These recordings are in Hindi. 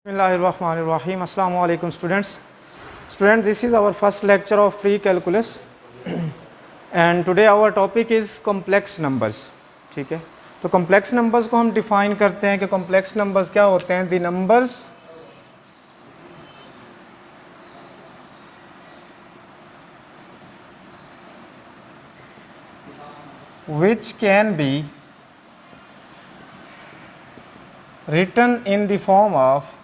Bismillahirrahmanirrahim. Assalamu alaikum students. Students, this is our first lecture of pre-calculus and today our topic is complex numbers. ठीक है, तो complex numbers को हम define करते हैं कि complex numbers क्या होते हैं. The numbers which can be written in the form of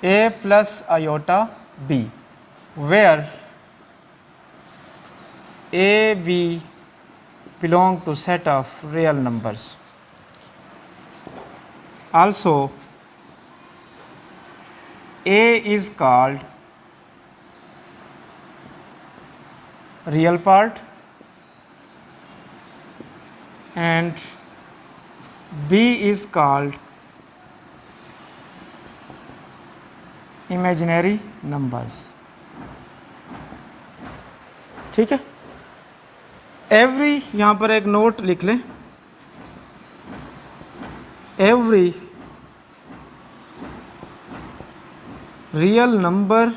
a plus iota b, where a, b belong to set of real numbers. Also, a is called real part and b is called imaginary numbers. ठीक है, एवरी, यहाँ पर एक नोट लिख लें, every real number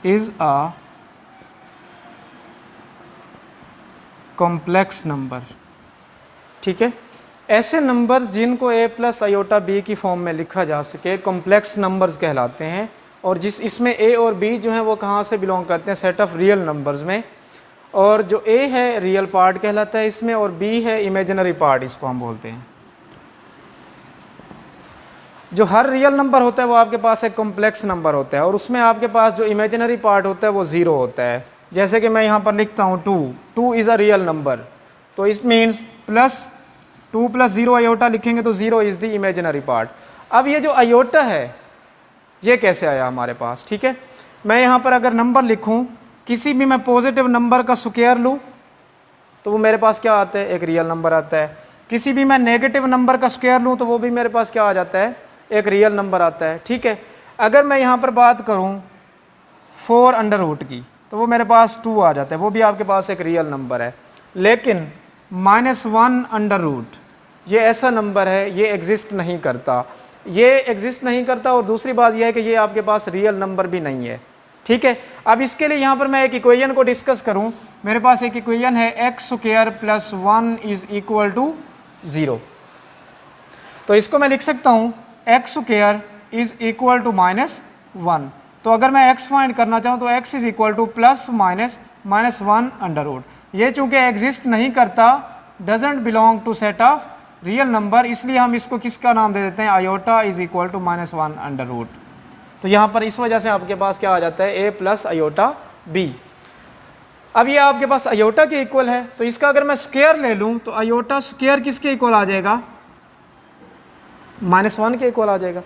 is a complex number. ठीक है, ऐसे नंबर्स जिनको a प्लस आयोटा b की फॉर्म में लिखा जा सके कॉम्प्लेक्स नंबर्स कहलाते हैं. और जिस इसमें a और b जो हैं वो कहाँ से बिलोंग करते हैं, सेट ऑफ रियल नंबर्स में. और जो a है रियल पार्ट कहलाता है इसमें और b है इमेजिनरी पार्ट, इसको हम बोलते हैं. जो हर रियल नंबर होता है वो आपके पास एक कॉम्प्लेक्स नंबर होता है और उसमें आपके पास जो इमेजिनरी पार्ट होता है वो ज़ीरो होता है. जैसे कि मैं यहाँ पर लिखता हूँ 2 इज़ अ रियल नंबर, तो इट मीन्स प्लस 2 + 0 आयोटा लिखेंगे तो 0 इज़ द इमेजिनरी पार्ट. अब ये जो आयोटा है ये कैसे आया हमारे पास. ठीक है, मैं यहाँ पर अगर नंबर लिखूँ, किसी भी मैं पॉजिटिव नंबर का स्क्वायर लूँ तो वो मेरे पास क्या आता है, एक रियल नंबर आता है. किसी भी मैं नेगेटिव नंबर का स्क्वायर लूँ तो वो भी मेरे पास क्या आ जाता है, एक रियल नंबर आता है. ठीक है, अगर मैं यहाँ पर बात करूँ 4√, की तो वो मेरे पास 2 आ जाता है, वो भी आपके पास एक रियल नंबर है. लेकिन -1√, ये ऐसा नंबर है, ये एग्जिस्ट नहीं करता, ये एग्जिस्ट नहीं करता. और दूसरी बात यह है कि ये आपके पास रियल नंबर भी नहीं है. ठीक है, अब इसके लिए यहाँ पर मैं एक इक्वेशन को डिस्कस करूँ. मेरे पास एक इक्वेशन है x² + 1 = 0. तो इसको मैं लिख सकता हूँ x² = -1. तो अगर मैं x फाइंड करना चाहूँ तो x = ±1√. ये चूँकि एग्जिस्ट नहीं करता, doesn't belong to set of real number, इसलिए हम इसको किसका नाम दे देते हैं, आयोटा = -1√. तो यहाँ पर इस वजह से आपके पास क्या आ जाता है, a प्लस आयोटा b. अब ये आपके पास आयोटा के इक्वल है, तो इसका अगर मैं स्क्वायर ले लूँ तो आयोटा स्क्वायर किसके इक्वल आ जाएगा, -1 के इक्वल आ जाएगा.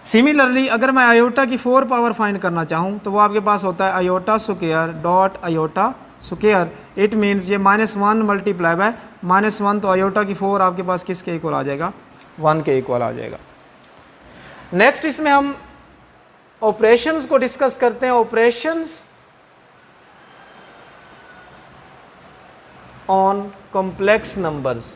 सिमिलरली अगर मैं आयोटा की 4 पावर फाइंड करना चाहूँ तो वो आपके पास होता है iota square dot iota square. It means ये -1 × -1, तो आयोटा की 4 आपके पास किसके इक्वल आ जाएगा, 1 के इक्वल आ जाएगा. नेक्स्ट इसमें हम ऑपरेशंस को डिस्कस करते हैं. Operations on complex numbers.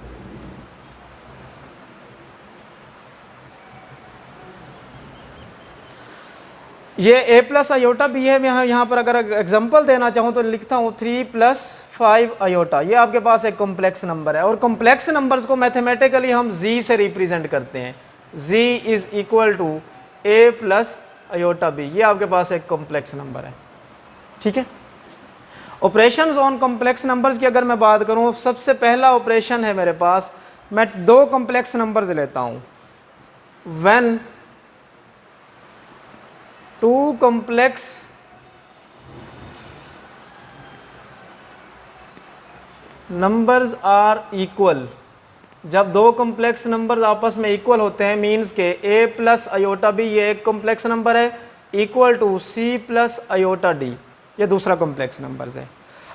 ये a प्लस आयोटा भी है. मैं यहाँ पर अगर एग्जांपल देना चाहूँ तो लिखता हूँ 3 + 5 आयोटा. ये आपके पास एक कॉम्प्लेक्स नंबर है और कॉम्प्लेक्स नंबर्स को मैथमेटिकली हम z से रिप्रेजेंट करते हैं. z = a plus iota b. ये आपके पास एक कॉम्प्लेक्स नंबर है. ठीक है, ऑपरेशंस ऑन कॉम्प्लेक्स नंबर्स की अगर मैं बात करूँ, सबसे पहला ऑपरेशन है मेरे पास, मैं 2 कॉम्प्लेक्स नंबर्स लेता हूँ. When 2 complex numbers are equal, जब 2 कॉम्प्लेक्स नंबर्स आपस में इक्वल होते हैं, मीन्स के a प्लस आयोटा b ये एक कॉम्प्लेक्स नंबर है, equal to c plus iota d ये दूसरा कॉम्प्लेक्स नंबर्स है.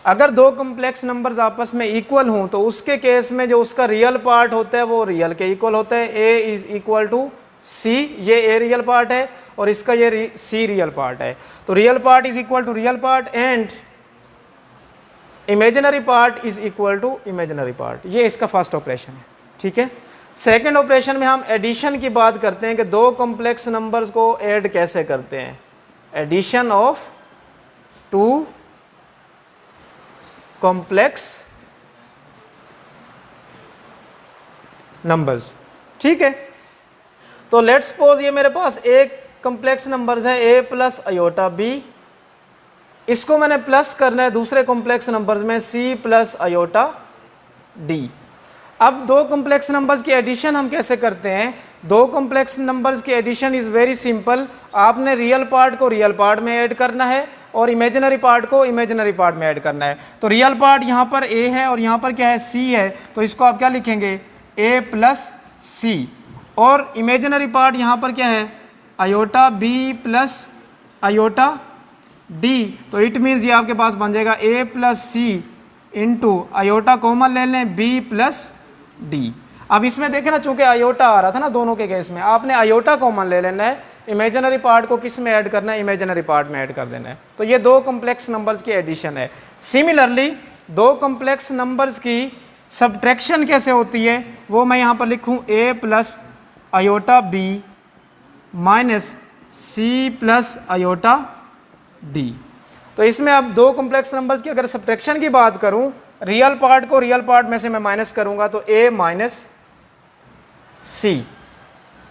अगर 2 कॉम्प्लेक्स नंबर्स आपस में इक्वल हों तो उसके केस में जो उसका रियल पार्ट होता है वो रियल के इक्वल होता है. a = c, ये a रियल पार्ट है और इसका ये c रियल पार्ट है. तो real part is equal to real part and imaginary part is equal to imaginary part. ये इसका फर्स्ट ऑपरेशन है, ठीक है। सेकेंड ऑपरेशन में हम एडिशन की बात करते हैं कि दो कॉम्प्लेक्स नंबर्स को ऐड कैसे करते हैं। Addition of two complex numbers, ठीक है। तो लेट्स सपोज ये मेरे पास एक कॉम्प्लेक्स नंबर्स है a प्लस अयोटा b, इसको मैंने प्लस करना है दूसरे कॉम्प्लेक्स नंबर्स में c प्लस अयोटा d। अब दो कॉम्प्लेक्स नंबर्स की एडिशन हम कैसे करते हैं? दो कॉम्प्लेक्स नंबर्स की एडिशन इज़ वेरी सिंपल। आपने रियल पार्ट को रियल पार्ट में ऐड करना है और इमेजिनरी पार्ट को इमेजिनरी पार्ट में ऐड करना है। तो रियल पार्ट यहाँ पर a है और यहाँ पर क्या है, c है, तो इसको आप क्या लिखेंगे, a प्लस c। और इमेजिनरी पार्ट यहाँ पर क्या है, iota b plus iota d। तो इट मीन्स ये आपके पास बन जाएगा a plus c into iota common ले लें b प्लस d। अब इसमें देखें ना, चूंकि अयोटा आ रहा था ना दोनों के केस में, आपने अयोटा कॉमन ले लेना है, इमेजिनरी पार्ट को किस में ऐड करना है, इमेजिनरी पार्ट में ऐड कर देना है। तो ये दो कॉम्प्लेक्स नंबर्स की एडिशन है। सिमिलरली दो कॉम्प्लेक्स नंबर्स की सब्ट्रैक्शन कैसे होती है वो मैं यहाँ पर लिखूँ, a plus iota b minus c plus iota d। तो इसमें अब दो कॉम्प्लेक्स नंबर्स की अगर सब्ट्रैक्शन की बात करूँ, रियल पार्ट को रियल पार्ट में से मैं माइनस करूँगा तो a minus c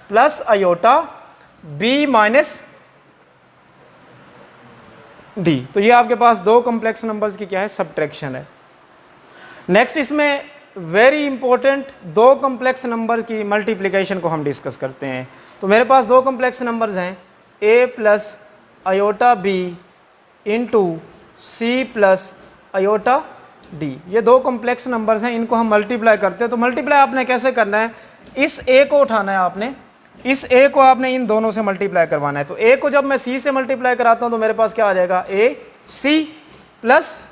plus iota b minus d। तो ये आपके पास दो कॉम्प्लेक्स नंबर्स की क्या है, सब्ट्रैक्शन है। नेक्स्ट इसमें वेरी इंपॉर्टेंट दो कॉम्प्लेक्स नंबर की मल्टीप्लिकेशन को हम डिस्कस करते हैं। तो मेरे पास दो कॉम्प्लेक्स नंबर्स हैं a plus iota b into c plus iota d। ये दो कॉम्प्लेक्स नंबर्स हैं, इनको हम मल्टीप्लाई करते हैं। तो मल्टीप्लाई आपने कैसे करना है, इस a को उठाना है आपने, इस a को आपने इन दोनों से मल्टीप्लाई करवाना है। तो a को जब मैं c से मल्टीप्लाई कराता हूँ तो मेरे पास क्या आ जाएगा, a c प्लस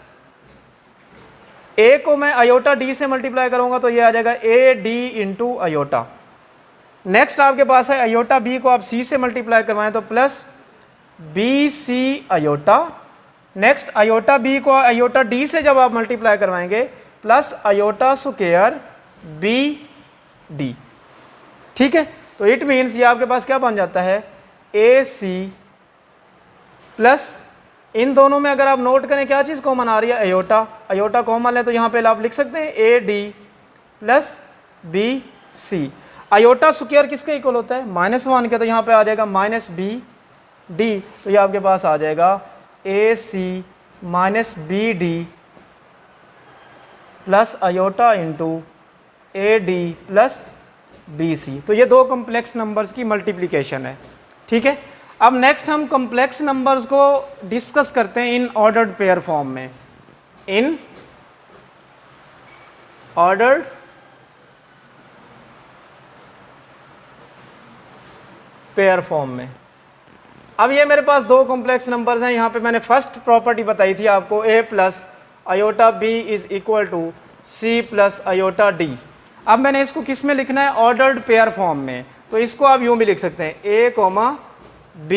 a को मैं अयोटा d से मल्टीप्लाई करूँगा तो ये आ जाएगा a d into iota. Next आपके पास है अयोटा b को आप c से मल्टीप्लाई करवाएं तो plus b c iota. Next iota b को अयोटा d से जब आप मल्टीप्लाई करवाएंगे plus iota square b d, ठीक है। तो इट मीन्स ये आपके पास क्या बन जाता है, a c प्लस इन दोनों में अगर आप नोट करें क्या चीज़ कॉमन आ रही है, अयोटा। अयोटा कॉमन है तो यहाँ पे आप लिख सकते हैं a d plus b c। Iota square किसके इक्वल होता है, -1 के, तो यहाँ पे आ जाएगा माइनस b d। तो ये आपके पास आ जाएगा a c minus b d plus iota into a d plus b c। तो ये दो कॉम्प्लेक्स नंबर्स की मल्टीप्लिकेशन है, ठीक है। अब नेक्स्ट हम कॉम्प्लेक्स नंबर्स को डिस्कस करते हैं इन ऑर्डर्ड पेयर फॉर्म में, इन ऑर्डर्ड पेयर फॉर्म में। अब ये मेरे पास दो कॉम्प्लेक्स नंबर्स हैं, यहाँ पे मैंने फर्स्ट प्रॉपर्टी बताई थी आपको, a plus iota b is equal to c plus iota d। अब मैंने इसको किस में लिखना है, ऑर्डर्ड पेयर फॉर्म में। तो इसको आप यूँ भी लिख सकते हैं, a comma b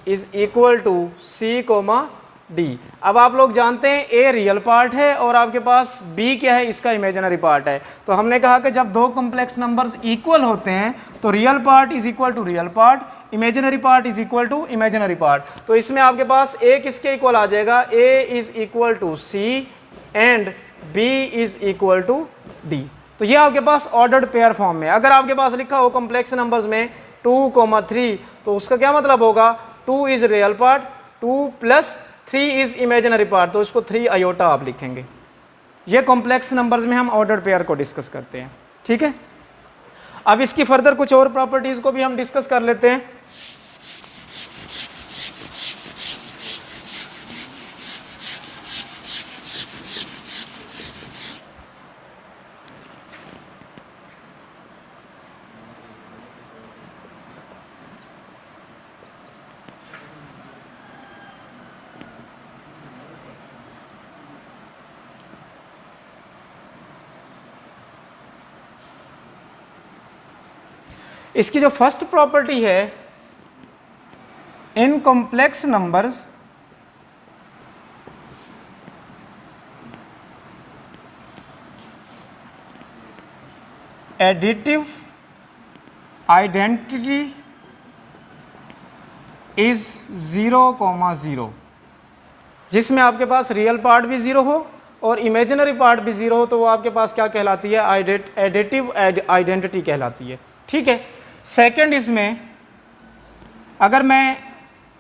is equal to c comma d। अब आप लोग जानते हैं a रियल पार्ट है और आपके पास b क्या है, इसका इमेजिनरी पार्ट है। तो हमने कहा कि जब दो कॉम्प्लेक्स नंबर्स इक्वल होते हैं तो real part is equal to real part, imaginary part is equal to imaginary part. तो इसमें आपके पास a किसके इक्वल आ जाएगा, a is equal to c and b is equal to d। तो ये आपके पास ऑर्डर्ड पेयर फॉर्म में। अगर आपके पास लिखा हो कॉम्प्लेक्स नंबर्स में 2,3 तो उसका क्या मतलब होगा, 2 is real part, 2 plus 3 is imaginary part, तो इसको 3 अयोटा आप लिखेंगे। ये कॉम्प्लेक्स नंबर्स में हम ऑर्डर्ड पेयर को डिस्कस करते हैं, ठीक है। अब इसकी फर्दर कुछ और प्रॉपर्टीज को भी हम डिस्कस कर लेते हैं। इसकी जो फर्स्ट प्रॉपर्टी है, in complex numbers additive identity is 0,0, जिसमें आपके पास रियल पार्ट भी 0 हो और इमेजिनरी पार्ट भी 0 हो, तो वो आपके पास क्या कहलाती है? एडिटिव आइडेंटिटी कहलाती है। ठीक है। सेकंड, इसमें अगर मैं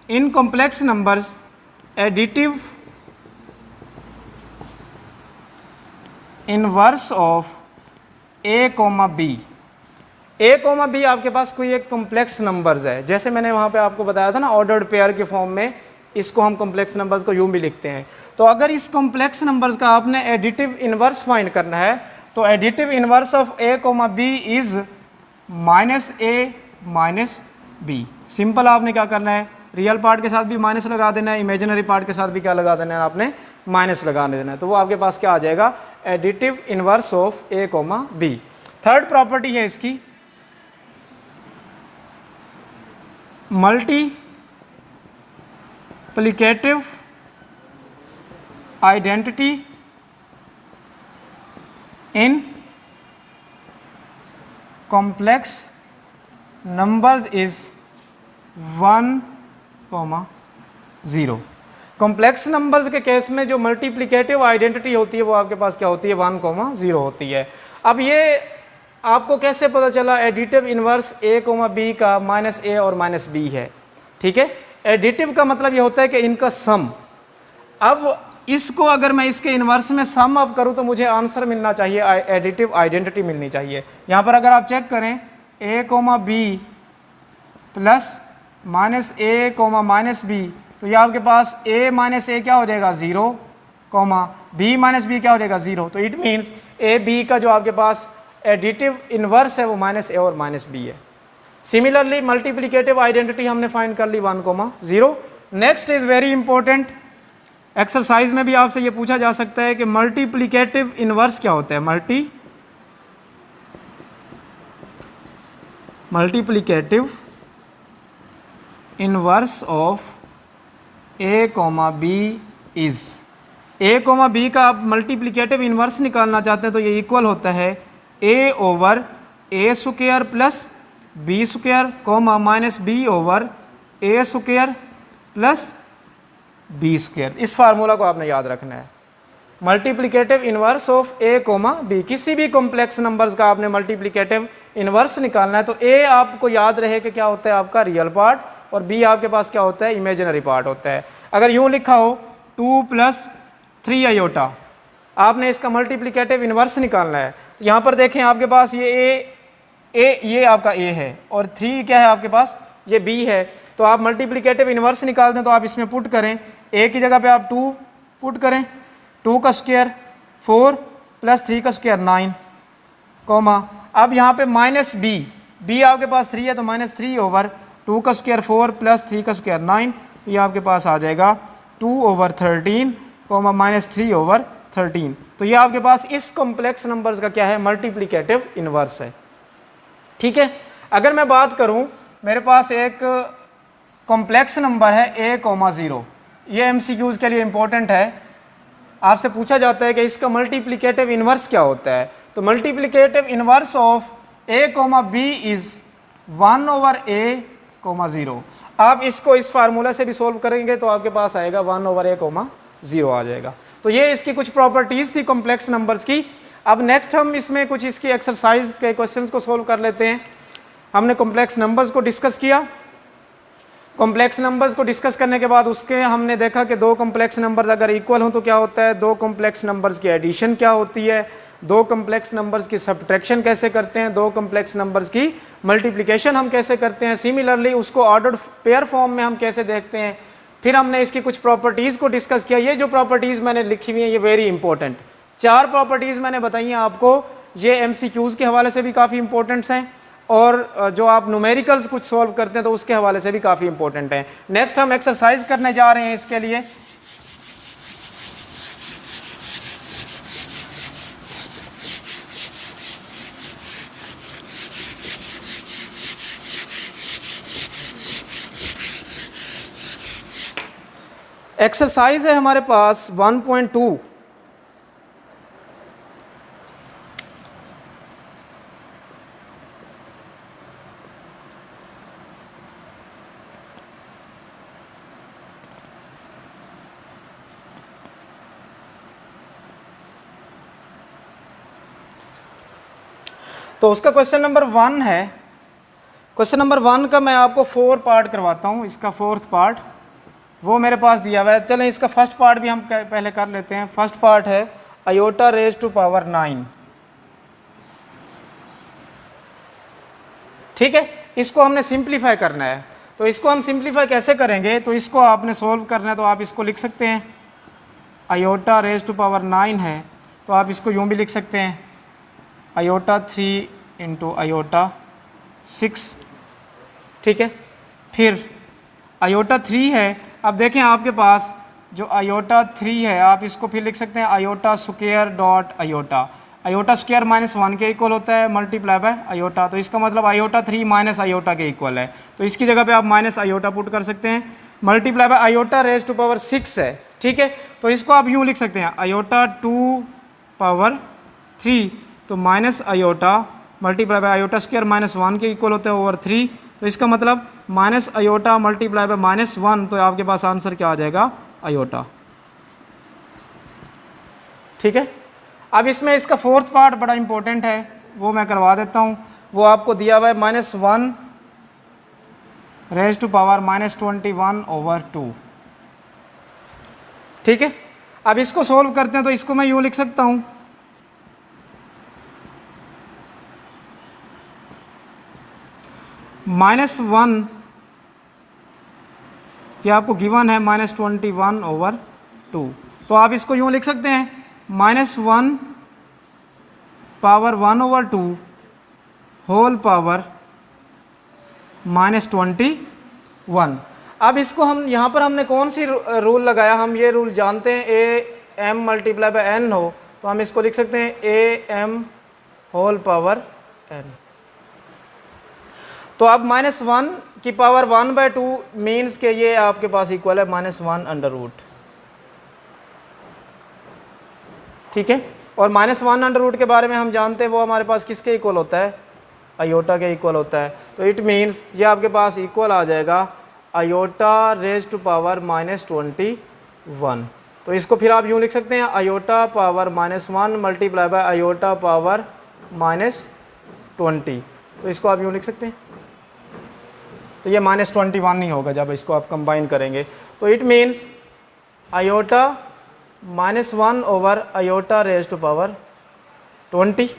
in complex numbers additive inverse of A comma b, a comma b आपके पास कोई एक कॉम्प्लेक्स नंबर्स है, जैसे मैंने वहाँ पे आपको बताया था ना, ऑर्डर्ड पेयर के फॉर्म में इसको हम कॉम्प्लेक्स नंबर्स को यूँ भी लिखते हैं। तो अगर इस कॉम्प्लेक्स नंबर्स का आपने एडिटिव इनवर्स फाइंड करना है, तो additive inverse of A comma B is -a minus B. Simple, आपने क्या करना है? रियल पार्ट के साथ भी माइनस लगा देना है, इमेजिनरी पार्ट के साथ भी क्या लगा देना है? आपने माइनस लगा देना है। तो वो आपके पास क्या आ जाएगा? Additive inverse of A comma B. Third property है इसकी multiplicative identity in complex numbers is 1,0। Complex numbers के केस में जो मल्टीप्लिकेटिव आइडेंटिटी होती है वो आपके पास क्या होती है? 1,0 होती है। अब ये आपको कैसे पता चला एडिटिव इनवर्स ए कोमा बी का -a और -b है? ठीक है। एडिटिव का मतलब ये होता है कि इनका सम। अब इसको अगर मैं इसके इन्वर्स में सम अप करूँ तो मुझे आंसर मिलना चाहिए, एडिटिव आइडेंटिटी मिलनी चाहिए। यहाँ पर अगर आप चेक करें a comma B plus -a comma -b, तो ये आपके पास a माइनस a क्या हो जाएगा? 0, कोमा b माइनस b क्या हो जाएगा? 0। तो इट मीन्स a b का जो आपके पास एडिटिव इनवर्स है वो -a और -b है। सिमिलरली मल्टीप्लिकेटिव आइडेंटिटी हमने फाइंड कर ली 1,0। Next is very important, exercise में भी आपसे ये पूछा जा सकता है कि मल्टीप्लिकेटिव इनवर्स क्या होता है? Multiplicative inverse of A comma B is, A comma B का आप मल्टीप्लिकेटिव इनवर्स निकालना चाहते हैं तो ये इक्वल होता है a over a square plus b square comma -b over a square plus b square. इस फार्मूला को आपने याद रखना है। Multiplicative inverse of a comma b, किसी भी कॉम्प्लेक्स नंबर्स का आपने मल्टीप्लिकेटिव इनवर्स निकालना है तो a आपको याद रहे कि क्या होता है? आपका रियल पार्ट, और b आपके पास क्या होता है? इमेजिनरी पार्ट होता है। अगर यूँ लिखा हो 2 + 3 आयोटा, आपने इसका मल्टीप्लिकेटिव इनवर्स निकालना है। तो यहाँ पर देखें आपके पास ये ये आपका a है और 3 क्या है आपके पास? ये b है। तो आप मल्टीप्लिकेटिव इनवर्स निकाल दें तो आप इसमें पुट करें, a की जगह पे आप 2 पुट करें, 2 का स्क्वायर 4 + 3 का स्क्वायर 9, कोमा अब यहाँ पे -b आपके पास 3 है तो -3 ओवर 2 का स्क्वायर 4 + 3 का स्क्वायर 9, तो ये आपके पास आ जाएगा 2 ओवर 13, कोमा -3 ओवर 13। तो ये आपके पास इस कॉम्प्लेक्स नंबर्स का क्या है? मल्टीप्लिकेटिव इनवर्स है। ठीक है। अगर मैं बात करूं, मेरे पास एक कॉम्प्लेक्स नंबर है a, 0, ये MCQs के लिए इंपॉर्टेंट है। आपसे पूछा जाता है कि इसका मल्टीप्लिकेटिव इनवर्स क्या होता है? तो multiplicative inverse of a, b is 1/a, 0। आप इसको इस फार्मूला से भी सोल्व करेंगे तो आपके पास आएगा 1/a, 0 आ जाएगा। तो ये इसकी कुछ प्रॉपर्टीज़ थी कॉम्प्लेक्स नंबर्स की। अब नेक्स्ट हम इसमें कुछ इसकी एक्सरसाइज के क्वेश्चंस को सोल्व कर लेते हैं। हमने कॉम्प्लेक्स नंबर्स को डिस्कस किया। कॉम्प्लेक्स नंबर्स को डिस्कस करने के बाद उसके हमने देखा कि दो कॉम्प्लेक्स नंबर्स अगर इक्वल हों तो क्या होता है, दो कॉम्प्लेक्स नंबर्स की एडिशन क्या होती है, दो कॉम्प्लेक्स नंबर्स की सब्ट्रैक्शन कैसे करते हैं, दो कॉम्प्लेक्स नंबर्स की मल्टीप्लिकेशन हम कैसे करते हैं, सिमिलरली उसको ऑर्डर्ड पेयर फॉर्म में हम कैसे देखते हैं। फिर हमने इसकी कुछ प्रॉपर्टीज़ को डिस्कस किया। ये जो प्रॉपर्टीज़ मैंने लिखी हुई हैं ये वेरी इंपॉर्टेंट 4 प्रॉपर्टीज़ मैंने बताई हैं आपको। ये MCQs के हवाले से भी काफ़ी इंपॉर्टेंट्स हैं और जो आप न्यूमेरिकल्स कुछ सॉल्व करते हैं तो उसके हवाले से भी काफ़ी इंपॉर्टेंट हैं। नेक्स्ट हम एक्सरसाइज करने जा रहे हैं इसके लिए। एक्सरसाइज है हमारे पास 1.2। तो उसका क्वेश्चन नंबर 1 है। क्वेश्चन नंबर 1 का मैं आपको 4 पार्ट करवाता हूँ, इसका 4th पार्ट वो मेरे पास दिया हुआ है। चलें इसका फर्स्ट पार्ट भी हम पहले कर लेते हैं। फर्स्ट पार्ट है आयोटा रेज टू पावर 9। ठीक है, इसको हमने सिंप्लीफाई करना है। तो इसको हम सिंप्लीफाई कैसे करेंगे, तो इसको आपने सोल्व करना है। तो आप इसको लिख सकते हैं, आयोटा रेज टू पावर 9 है तो आप इसको यूँ भी लिख सकते हैं, आयोटा 3 इंटू आयोटा 6। ठीक है, फिर आयोटा 3 है। अब देखें आपके पास जो आयोटा 3 है, आप इसको फिर लिख सकते हैं iota square dot iota. Iota square -1 के इक्वल होता है मल्टीप्लाई बाय आयोटा। तो इसका मतलब आयोटा 3 माइनस आयोटा के इक्वल है। तो इसकी जगह पे आप माइनस आयोटा पुट कर सकते हैं। Multiply by iota raise to power 6 है। ठीक है, तो इसको आप यूँ लिख सकते हैं, आयोटा 2 पावर 3 तो minus iota multiply by iota square -1 के इक्वल होता है ओवर 3। तो इसका मतलब माइनस आयोटा मल्टीप्लाई बाय -1, तो आपके पास आंसर क्या आ जाएगा, आयोटा। ठीक है, अब इसमें इसका 4th पार्ट बड़ा इंपॉर्टेंट है, वो मैं करवा देता हूँ। वो आपको दिया हुआ है -1 रेज टू पावर -21 ओवर 2। ठीक है, अब इसको सोल्व करते हैं। तो इसको मैं यूँ लिख सकता हूँ, -1 ये आपको गिवन है -21 ओवर 2। तो आप इसको यूँ लिख सकते हैं, -1 पावर 1 ओवर 2 होल पावर -21। अब इसको हम यहाँ पर हमने कौन सी रूल लगाया, हम ये रूल जानते हैं, A M multiply by N हो तो हम इसको लिख सकते हैं A M whole power N. तो अब -1 की पावर 1/2 मीन्स के ये आपके पास इक्वल है -1 अंडर रूट। ठीक है, और -1 अंडर रूट के बारे में हम जानते हैं, वो हमारे पास किसके इक्वल होता है, आयोटा के इक्वल होता है। तो इट मीन्स ये आपके पास इक्वल आ जाएगा आयोटा रेज टू पावर -21। तो इसको फिर आप यूँ लिख सकते हैं, iota power -1 multiply by iota power -20। तो इसको आप यूँ लिख सकते हैं, तो ये -21 नहीं होगा जब इसको आप कंबाइन करेंगे। तो it means iota -1 over iota raise to power 20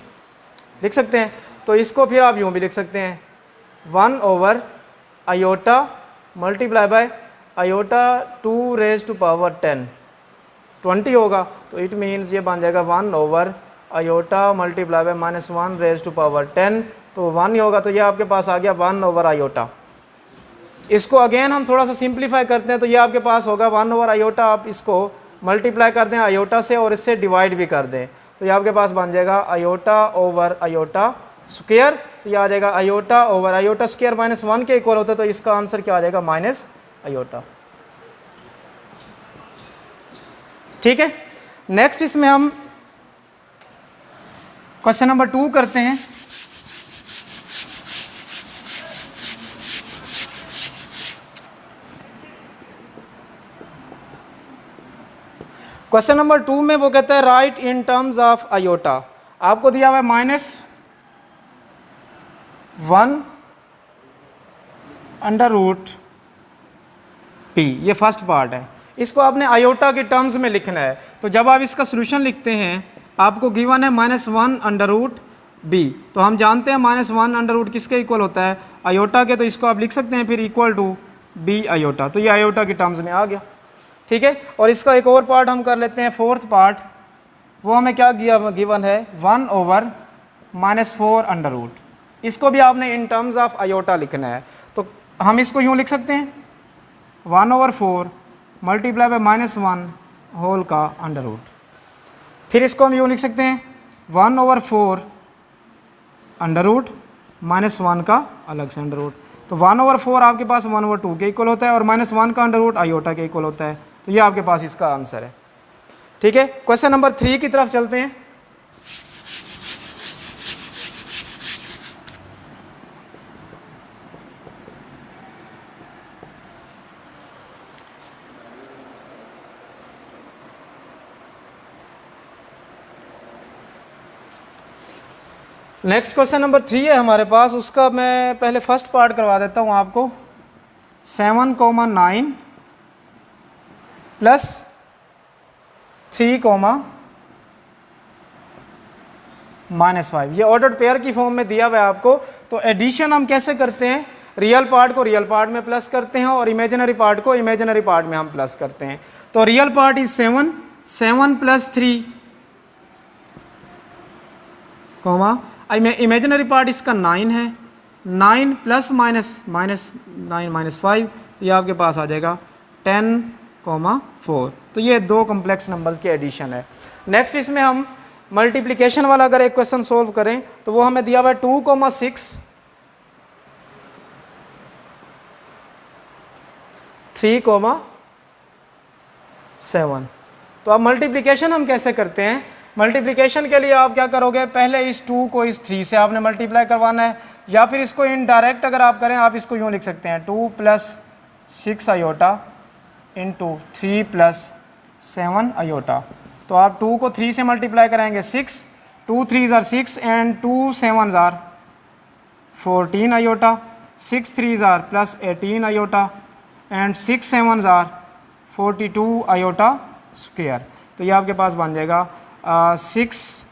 लिख सकते हैं। तो इसको फिर आप यूँ भी लिख सकते हैं, 1 over iota multiply by iota 2 raise to power 10 20 होगा। तो इट मीन्स ये बन जाएगा 1 over iota multiply by -1 raise to power 10। तो 1 ही होगा, तो ये आपके पास आ गया 1 ओवर आयोटा। इसको अगेन हम थोड़ा सा सिंप्लीफाई करते हैं, तो ये आपके पास होगा 1 ओवर आयोटा। आप इसको मल्टीप्लाई कर दें आयोटा से और इससे डिवाइड भी कर दें, तो ये आपके पास बन जाएगा आयोटा ओवर आयोटा स्क्वायर। तो ये आ जाएगा आयोटा ओवर आयोटा स्क्वायर -1 के इक्वल होता है। तो इसका आंसर क्या आ जाएगा, माइनस आयोटा। ठीक है, नेक्स्ट इसमें हम क्वेश्चन नंबर 2 करते हैं। क्वेश्चन नंबर 2 में वो कहता है right in terms of iota. आपको दिया हुआ है -1 अंडर रूट पी, ये फर्स्ट पार्ट है। इसको आपने आयोटा के टर्म्स में लिखना है। तो जब आप इसका सोल्यूशन लिखते हैं, आपको गिवन है -1 अंडर रूट बी। तो हम जानते हैं -1 अंडर रूट किसके इक्वल होता है, आयोटा के। तो इसको आप लिख सकते हैं फिर इक्वल टू बी आयोटा। तो ये आयोटा के टर्म्स में आ गया। ठीक है, और इसका एक और पार्ट हम कर लेते हैं, 4th पार्ट। वो हमें क्या गिवन है, 1 ओवर -4 अंडर रूट। इसको भी आपने इन टर्म्स ऑफ आयोटा लिखना है। तो हम इसको यूँ लिख सकते हैं, 1 ओवर 4 मल्टीप्लाई बाय -1 होल का अंडर रूट। फिर इसको हम यूँ लिख सकते हैं, 1 ओवर 4 अंडर रूट -1 का अलग से अंडर रूट। तो 1 ओवर 4 आपके पास 1 ओवर 2 के इक्वल होता है, और -1 का अंडर रूट आयोटा के इक्वल होता है। तो ये आपके पास इसका आंसर है। ठीक है, क्वेश्चन नंबर 3 की तरफ चलते हैं। नेक्स्ट क्वेश्चन नंबर 3 है हमारे पास, उसका मैं पहले फर्स्ट पार्ट करवा देता हूँ आपको। 7,9 प्लस 3,-5 ये ऑर्डर्ड पेयर की फॉर्म में दिया हुआ है आपको। तो एडिशन हम कैसे करते हैं, रियल पार्ट को रियल पार्ट में प्लस करते हैं और इमेजिनरी पार्ट को इमेजिनरी पार्ट में हम प्लस करते हैं। तो real part is 7 plus 3 comma, imaginary part इसका 9 है, 9 प्लस माइनस 5, ये आपके पास आ जाएगा 10,4। तो ये दो कॉम्प्लेक्स नंबर्स की एडिशन है। नेक्स्ट इसमें हम मल्टीप्लिकेशन वाला अगर एक क्वेश्चन सोल्व करें तो वो हमें दिया हुआ है 2,6 3,7। तो अब मल्टीप्लिकेशन हम कैसे करते हैं, मल्टीप्लिकेशन के लिए आप क्या करोगे, पहले इस 2 को इस 3 से आपने मल्टीप्लाई करवाना है, या फिर इसको इनडायरेक्ट अगर आप करें आप इसको यूँ लिख सकते हैं 2 + 6 आयोटा इंटू 3 + 7 आयोटा। तो आप 2 को 3 से मल्टीप्लाई कराएंगे 6, 2 3s are 6 and 2 7s are 14 iota, 6 3s are +18 iota and 6 7s are 42 iota square. तो ये आपके पास बन जाएगा 6,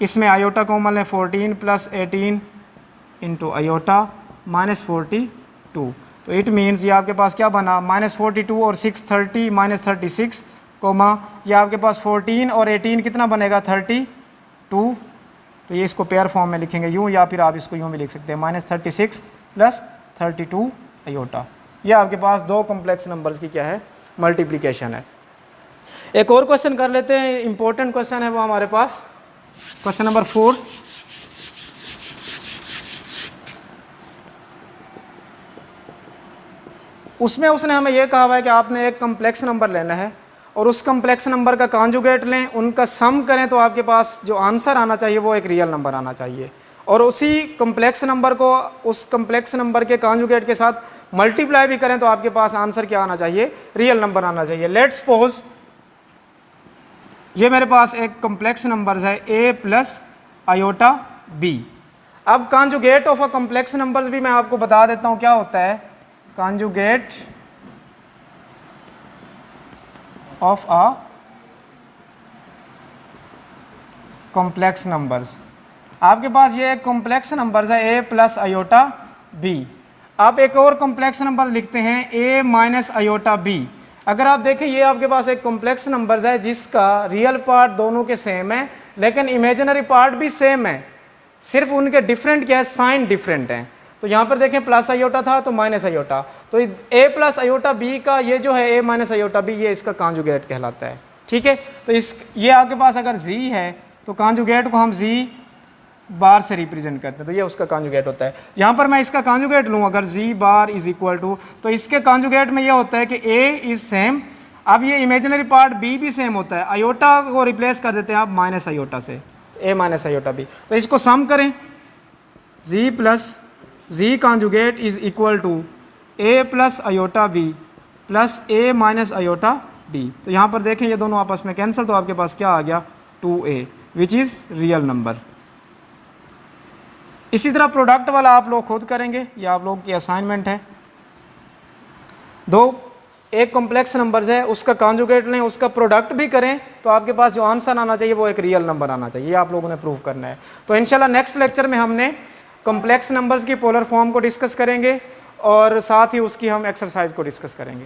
इसमें आयोटा कॉमन है 14 + 18 इंटू आयोटा -42। तो इट मीन्स ये आपके पास क्या बना, -42 और 6 30 -36 कोमा, ये आपके पास 14 और 18 कितना बनेगा 32। तो ये इसको पेयर फॉर्म में लिखेंगे यूँ, या फिर आप इसको यूँ भी लिख सकते हैं -36 + 32 आयोटा। ये आपके पास दो कॉम्प्लेक्स नंबर्स की क्या है, मल्टीप्लिकेशन है। एक और क्वेश्चन कर लेते हैं, इंपॉर्टेंट क्वेश्चन है वो हमारे पास, क्वेश्चन नंबर 4। उसमें उसने हमें यह कहा हुआ है कि आपने एक कॉम्प्लेक्स नंबर लेना है और उस कॉम्प्लेक्स नंबर का कॉन्जुगेट लें, उनका सम करें तो आपके पास जो आंसर आना चाहिए वो एक रियल नंबर आना चाहिए, और उसी कॉम्प्लेक्स नंबर को उस कॉम्प्लेक्स नंबर के कॉन्जुगेट के साथ मल्टीप्लाई भी करें तो आपके पास आंसर क्या आना चाहिए, रियल नंबर आना चाहिए। लेट्स सपोज ये मेरे पास एक कॉम्प्लेक्स नंबर है a + आयोटा b। अब conjugate of a complex numbers भी मैं आपको बता देता हूँ क्या होता है, conjugate of a complex numbers. आपके पास ये एक कॉम्प्लेक्स नंबर है a + आयोटा b। आप एक और कॉम्प्लेक्स नंबर लिखते हैं a - आयोटा b। अगर आप देखें ये आपके पास एक कॉम्प्लेक्स नंबर्स है जिसका रियल पार्ट दोनों के सेम है लेकिन इमेजिनरी पार्ट भी सेम है, सिर्फ उनके डिफरेंट क्या है, साइन डिफरेंट हैं। तो यहाँ पर देखें प्लस आयोटा था तो माइनस आयोटा, तो a + आयोटा b का ये जो है a - आयोटा b ये इसका कॉन्जुगेट कहलाता है। ठीक है, तो इस ये आपके पास अगर z है तो कॉन्जुगेट को हम z बार से रिप्रेजेंट करते हैं, तो ये उसका कॉन्जुगेट होता है। यहाँ पर मैं इसका कॉन्जुगेट लूँ अगर z bar is equal to, तो इसके कॉन्जुगेट में ये होता है कि a इज सेम, अब ये इमेजिनरी पार्ट b भी सेम होता है, आयोटा को रिप्लेस कर देते हैं आप माइनस आयोटा से, a - आयोटा b। तो इसको सम करें, z + z conjugate is equal to a + iota b + a - iota b। तो यहाँ पर देखें ये दोनों आपस में कैंसिल, तो आपके पास क्या आ गया 2a which is real number. इसी तरह प्रोडक्ट वाला आप लोग खुद करेंगे, ये आप लोगों की असाइनमेंट है। एक कॉम्प्लेक्स नंबर्स है उसका कॉन्जुगेट लें, उसका प्रोडक्ट भी करें तो आपके पास जो आंसर आना चाहिए वो एक रियल नंबर आना चाहिए, ये आप लोगों ने प्रूव करना है। तो इंशाल्लाह नेक्स्ट लेक्चर में हमने कॉम्प्लेक्स नंबर्स की पोलर फॉर्म को डिस्कस करेंगे और साथ ही उसकी हम एक्सरसाइज को डिस्कस करेंगे।